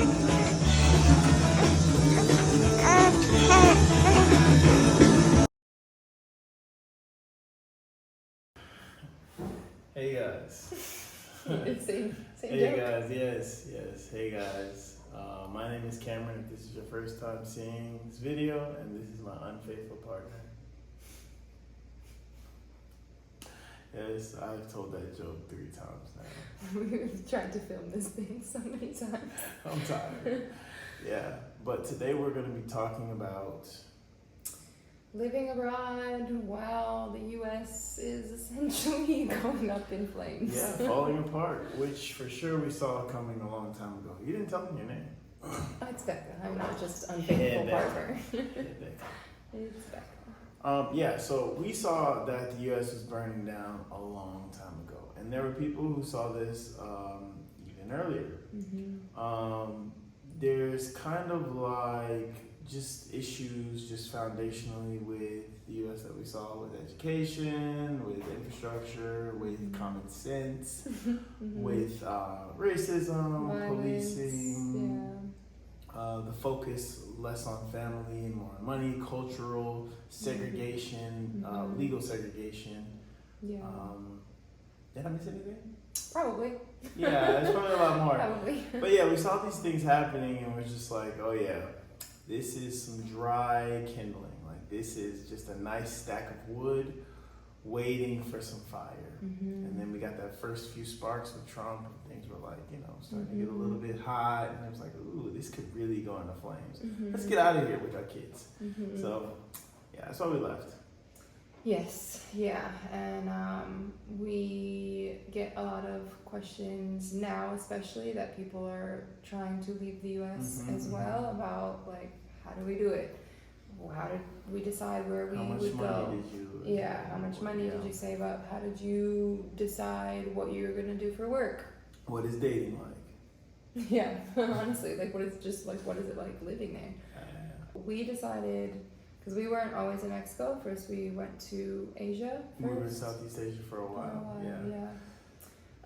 Hey guys. Same Hey joke. guys, yes. Hey guys. My name is Cameron. If this is your first time seeing this video, and this is my unfaithful partner. Yes, I've told that joke 3 times now. We've tried to film this thing so many times. I'm tired. Yeah, but today we're going to be talking about Living abroad while the U.S. is essentially going up in flames. yeah, falling apart, which for sure we saw coming a long time ago. You didn't tell me your name. Oh, it's Becca. I'm not just unfaithful partner. It's Becca. Yeah, so we saw that the U.S. was burning down a long time ago, and there were people who saw this even earlier. There's kind of like just issues, just foundationally with the U.S. that we saw with education, with infrastructure, with common sense, with racism, Violence, policing. The focus less on family and more on money, cultural segregation, legal segregation. Yeah. Did I miss anything? Probably. Yeah, there's probably a lot more. Probably. But yeah, we saw these things happening and we're just like, oh yeah, this is some dry kindling. Like this is just a nice stack of wood waiting for some fire. And then we got that first few sparks with Trump and things were like, starting to get a little bit hot and it was like, ooh, this could really go into flames. Let's get out of here with our kids. So yeah, that's why we left. Yes, yeah, and we get a lot of questions now, especially that people are trying to leave the U.S. as well about like, how do we do it? How did we decide where we would go? How much money did you? Yeah, how much money did you save up? How did you decide what you were gonna do for work? What is dating like? Yeah, honestly, like what is it like living there? We decided. Because we weren't always in Mexico. First, we went to Asia. We were in Southeast Asia for a while. Yeah.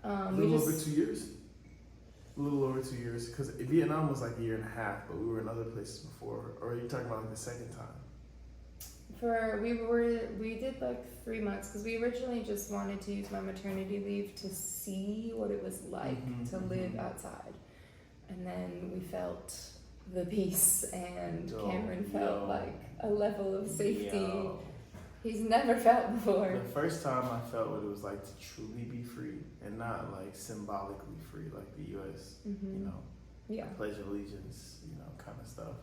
A little over 2 years. A little over 2 years. Because Vietnam was like a year and a half, but we were in other places before. Or are you talking about like the second time? We did like 3 months because we originally just wanted to use my maternity leave to see what it was like to live outside, and then we felt the peace, and Cameron felt like a level of safety he's never felt before. The first time I felt what it was like to truly be free and not like symbolically free like the U.S. Pledge of Allegiance, kind of stuff,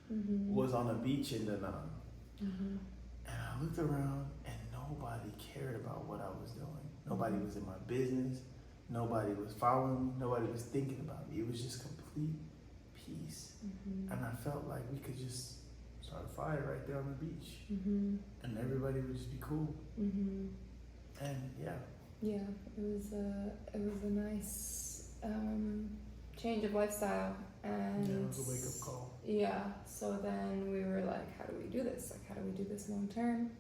was on a beach in Da Nang. And I looked around and nobody cared about what I was doing. Nobody was in my business. Nobody was following me. Nobody was thinking about me. It was just complete peace. And I felt like we could just start a fire right there on the beach and everybody would just be cool. And it was a nice change of lifestyle, and it was a wake-up call. So then we were like, how do we do this? Like, how do we do this long term?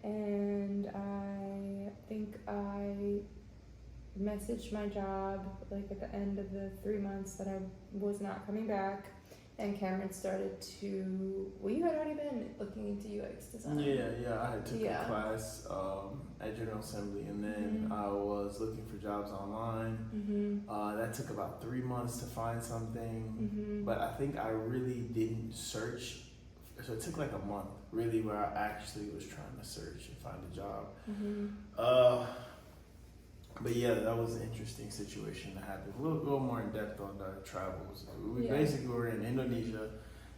And I think I messaged my job like at the end of the 3 months that I was not coming back, and Cameron started to. Well, you had already been looking into UX design. I had took a class at General Assembly, and then I was looking for jobs online. That took about 3 months to find something, but I think I really didn't search. So it took like a month, really, where I actually was trying to search and find a job. But yeah, that was an interesting situation that happened. We'll go more in depth on our travels. We basically were in Indonesia,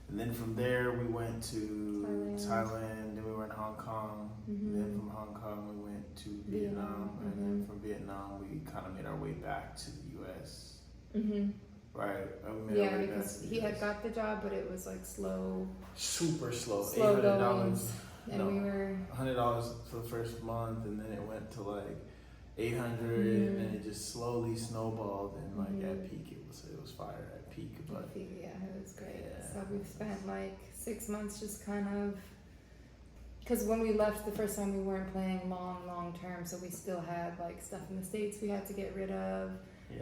and then from there we went to Thailand, then we were in Hong Kong, and then from Hong Kong we went to Vietnam, and then from Vietnam we kind of made our way back to the U.S. Right? Because he had got the job, but it was like slow. Super slow. $800. And we were $100 for the first month, and then it went to like 800, and then it just slowly snowballed, and like at peak it was fire at peak. But it was great. So we've spent like 6 months just kind of, because when we left the first time we weren't planning long term, so we still had like stuff in the States we had to get rid of.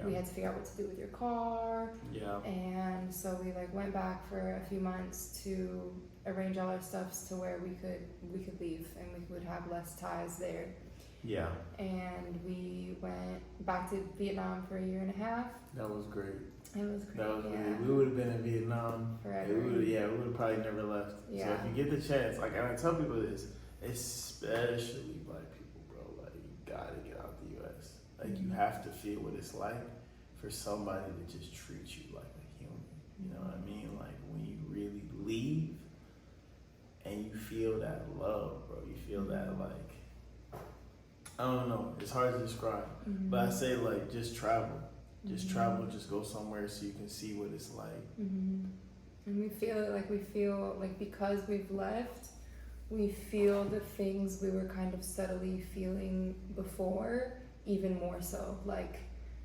we had to figure out what to do with your car. Yeah. And so we like went back for a few months to arrange all our stuffs to where we could leave and we would have less ties there. Yeah. And we went back to Vietnam for 1.5 years. That was great. It was great. That was great. We would have been in Vietnam forever. We would have probably never left. Yeah. So if you get the chance, like, and I tell people this, especially black people, bro, like, you gotta get out the U.S. Like, you have to feel what it's like for somebody to just treat you like a human. You know what I mean? Like, when you really leave and you feel that love, bro, you feel that, like, I don't know, it's hard to describe. But I say, like, just travel. Just travel, just go somewhere so you can see what it's like. And we feel like because we've left, we feel the things we were kind of subtly feeling before, even more so. Like,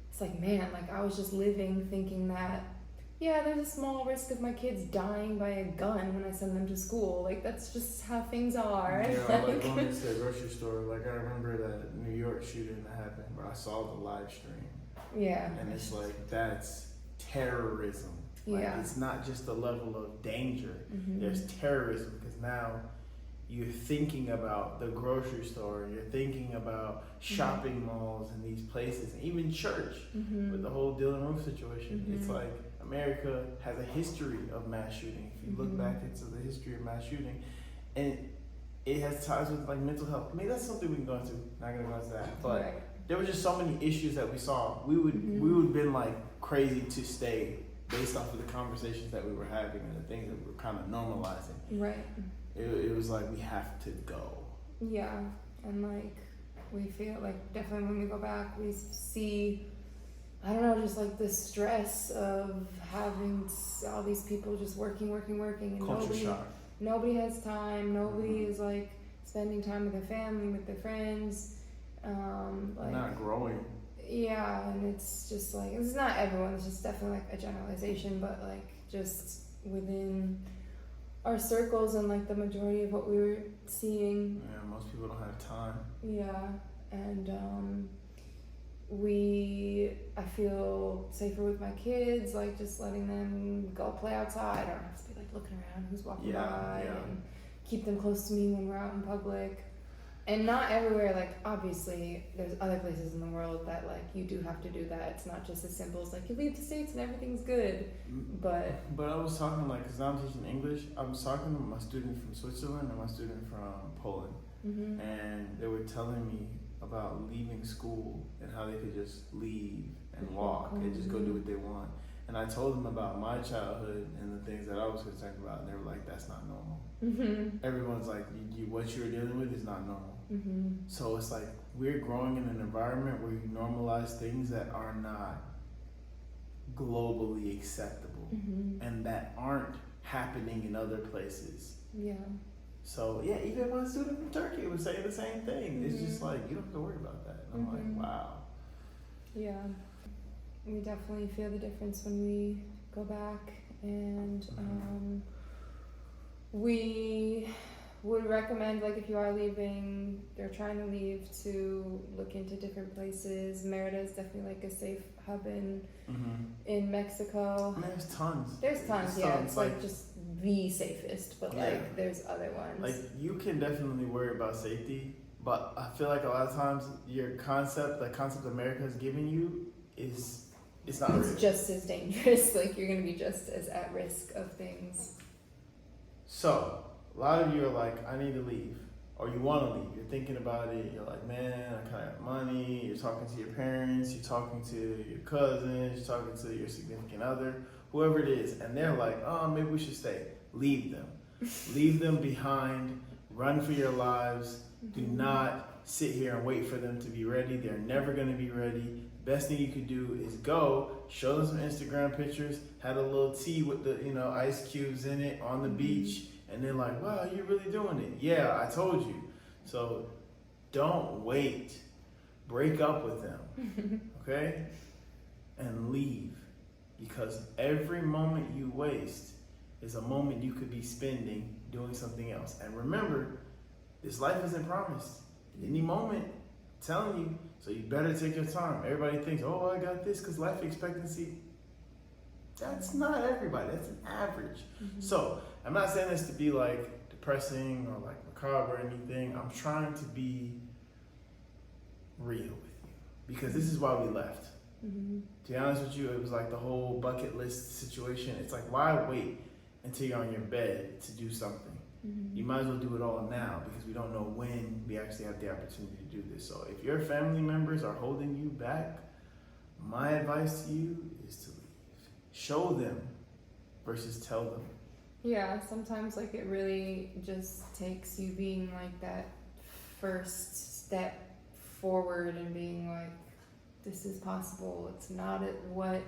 it's like, man, like I was just living thinking that, yeah, there's a small risk of my kids dying by a gun when I send them to school. Like, that's just how things are. Yeah, like going to the grocery store. Like, I remember that New York shooting that happened where I saw the live stream. Yeah. And it's like, that's terrorism. Like, it's not just the level of danger. There's terrorism because now you're thinking about the grocery store, you're thinking about shopping malls and these places, and even church with the whole Dylan Roof situation. It's like America has a history of mass shooting. If you look back into the history of mass shooting, and it has ties with like mental health. I mean, that's something we can go into. Not gonna go into that, but there were just so many issues that we saw. We would have been like crazy to stay based off of the conversations that we were having and the things that we were kind of normalizing. Right. It was like, we have to go. Yeah, and like we feel like definitely when we go back, we see, I don't know, just like the stress of having all these people just working, and Culture shock. Nobody has time. Nobody is like spending time with their family, with their friends. Like, not growing. Yeah, and it's just like, it's not everyone. It's just definitely like a generalization, but like just within our circles and like the majority of what we were seeing. Yeah, most people don't have time. Yeah, and I feel safer with my kids, like just letting them go play outside. I don't have to be like looking around who's walking by and keep them close to me when we're out in public. And not everywhere, like obviously there's other places in the world that like you do have to do that. It's not just as simple as like you leave the States and everything's good. But I was talking like, because now I'm teaching English, I was talking to my student from Switzerland and my student from Poland. And they were telling me about leaving school and how they could just leave and walk and just go do what they want. And I told them about my childhood and the things that I was concerned about, and they were like, that's not normal. Everyone's like, what you're dealing with is not normal. So it's like, we're growing in an environment where you normalize things that are not globally acceptable and that aren't happening in other places. Yeah. So yeah, even my student from Turkey was saying the same thing. It's just like, you don't have to worry about that. And I'm like, wow. Yeah. We definitely feel the difference when we go back, and we would recommend, like, if you are leaving or trying to leave, to look into different places. Mérida is definitely like a safe hub in Mexico. I mean, there's tons. There's tons, yeah. It's like just the safest, but like there's other ones. Like, you can definitely worry about safety, but I feel like a lot of times the concept America is giving you it's not real. Just as dangerous. Like, you're gonna be just as at risk of things. So a lot of you are like, I need to leave, or you want to leave. You're thinking about it. You're like, man, I kind of have money. You're talking to your parents. You're talking to your cousins. You're talking to your significant other, whoever it is, and they're like, oh, maybe we should stay. Leave them. Leave them behind. Run for your lives. Do not sit here and wait for them to be ready. They're never going to be ready. Best thing you could do is go, show them some Instagram pictures, had a little tea with the ice cubes in it on the beach, and they're like, wow, you're really doing it. Yeah, I told you. So don't wait. Break up with them, okay? And leave. Because every moment you waste is a moment you could be spending doing something else. And remember, this life isn't promised. Any moment, telling you. So you better take your time. Everybody thinks, oh, I got this because life expectancy. That's not everybody. That's an average. So I'm not saying this to be like depressing or like macabre or anything. I'm trying to be real with you because this is why we left. To be honest with you, it was like the whole bucket list situation. It's like, why wait until you're on your bed to do something? You might as well do it all now because we don't know when we actually have the opportunity to do this. So if your family members are holding you back, my advice to you is to leave. Show them versus tell them. Yeah, sometimes like it really just takes you being like that first step forward and being like, this is possible. It's not what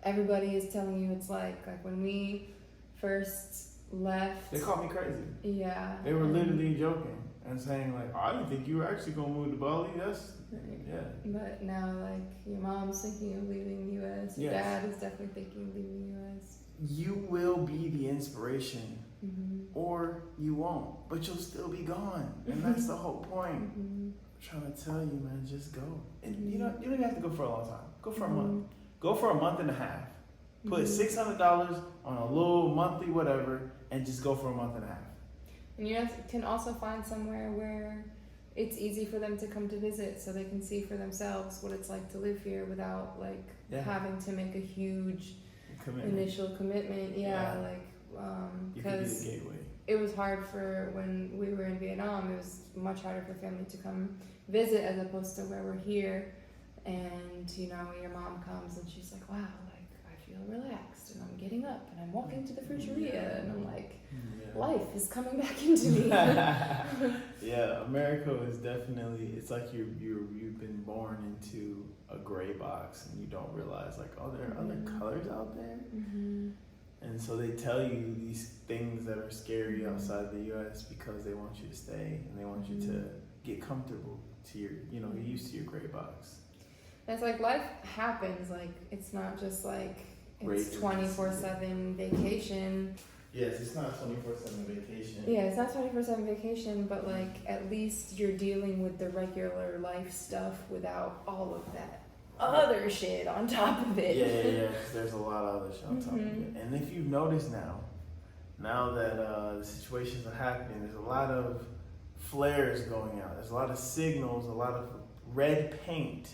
everybody is telling you it's like when we first left. They called me crazy. Yeah. They were literally joking and saying like, oh, I didn't think you were actually gonna move to Bali. That's yeah. But now like your mom's thinking of leaving the US. Your dad is definitely thinking of leaving the US. You will be the inspiration, or you won't, but you'll still be gone, and that's the whole point. I'm trying to tell you, man, just go. And you don't even have to go for a long time. Go for a month. Go for a month and a half. Put $600 on a little monthly whatever, and just go for a month and a half. And you can also find somewhere where it's easy for them to come to visit, so they can see for themselves what it's like to live here without like having to make a huge initial commitment. Because it was hard for when we were in Vietnam. It was much harder for family to come visit as opposed to where we're here. And you know, your mom comes and she's like, wow, like I feel relaxed and I'm getting up and I'm walking to the fruiteria and I'm like, life is coming back into me. Yeah, America is definitely, it's like you've been born into a gray box and you don't realize like, oh, there are other colors out there. And so they tell you these things that are scary outside the US because they want you to stay and they want you to get comfortable to your, you know, you're used to your gray box. It's like life happens, like it's not just like it's 24/7 vacation. Yes, it's not 24/7 vacation. Yeah, it's not 24/7 vacation, but like at least you're dealing with the regular life stuff without all of that other shit on top of it. Yeah, because there's a lot of other shit on top of it. And if you've noticed now that the situations are happening, there's a lot of flares going out. There's a lot of signals, a lot of red paint,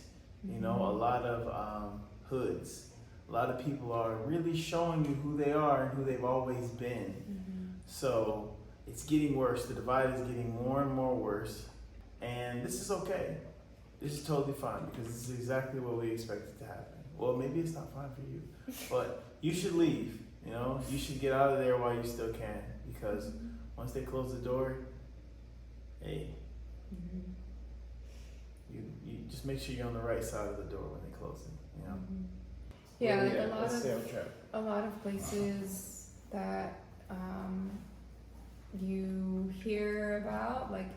you know, a lot of hoods. A lot of people are really showing you who they are and who they've always been. So it's getting worse. The divide is getting more and more worse. And this is okay. This is totally fine because this is exactly what we expected to happen. Well, maybe it's not fine for you, but you should leave. You know, you should get out of there while you still can because once they close the door, hey, you just make sure you're on the right side of the door when they close it. You know. Yeah, like a lot of places that you hear about, like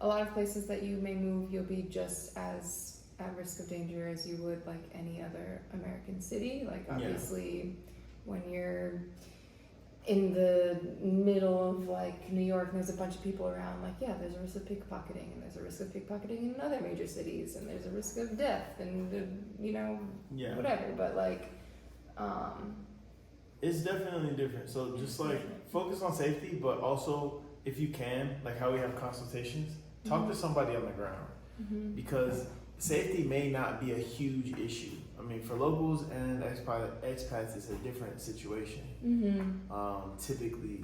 a lot of places that you may move, you'll be just as at risk of danger as you would like any other American city. Like obviously when you're in the middle of like New York and there's a bunch of people around, like there's a risk of pickpocketing and there's a risk of pickpocketing in other major cities and there's a risk of death and you know whatever, but like it's definitely different. So just like focus on safety, but also if you can, like how we have consultations, talk to somebody on the ground because safety may not be a huge issue. I mean, for locals and expats, it's a different situation. Typically,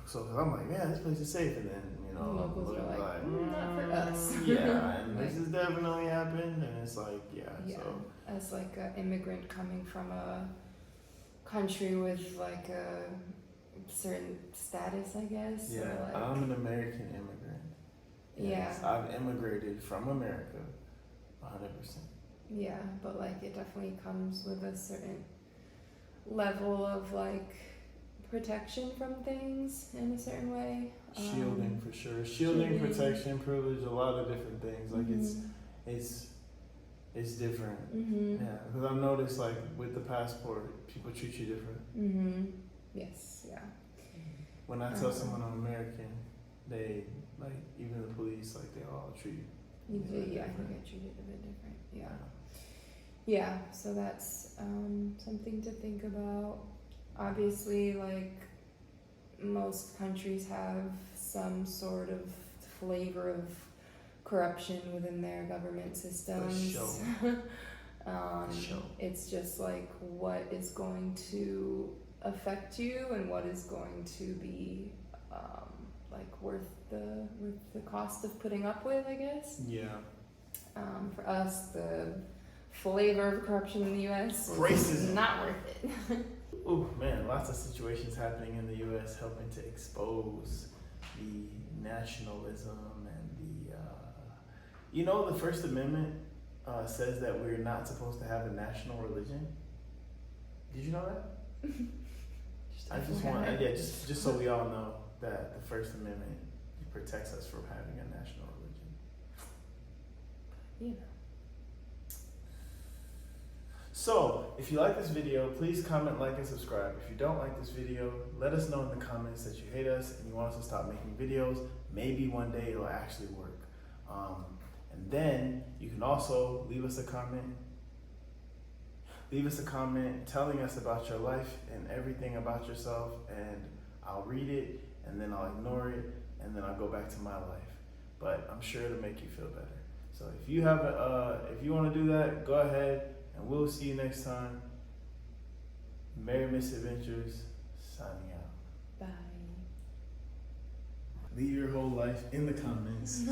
so cause I'm like, yeah, this place is safe, and then you know, locals are like not for us. And this has definitely happened, and it's like, so as like an immigrant coming from a country with like a certain status, I guess. Yeah, like, I'm an American immigrant. Yes, I've immigrated from America, 100%. Yeah, but like it definitely comes with a certain level of like protection from things in a certain way. Shielding for sure. Shielding, protection, privilege, a lot of different things. Like it's different. Yeah, because I've noticed like with the passport, people treat you different. Yes, yeah. When I tell someone I'm American, they like even the police, like they all treat You do, yeah, I think I treated it a bit different. Yeah, so that's something to think about. Obviously, like, most countries have some sort of flavor of corruption within their government systems. For sure. It's just like what is going to affect you and what is going to be like worth the cost of putting up with, I guess. Yeah. For us, the flavor of corruption in the U.S. is racism. Not worth it. Oh man, lots of situations happening in the U.S. helping to expose the nationalism and the First Amendment says that we're not supposed to have a national religion. Did you know that? Just so we all know that the First Amendment protects us from having a national religion. You know. So, if you like this video, please comment, like, and subscribe. If you don't like this video, let us know in the comments that you hate us and you want us to stop making videos. Maybe one day it'll actually work. And then you can also leave us a comment. Leave us a comment telling us about your life and everything about yourself, and I'll read it, and then I'll ignore it, and then I'll go back to my life. But I'm sure it'll make you feel better. So if you want to do that, go ahead. And we'll see you next time. Merry Misadventures, signing out. Bye. Leave your whole life in the comments.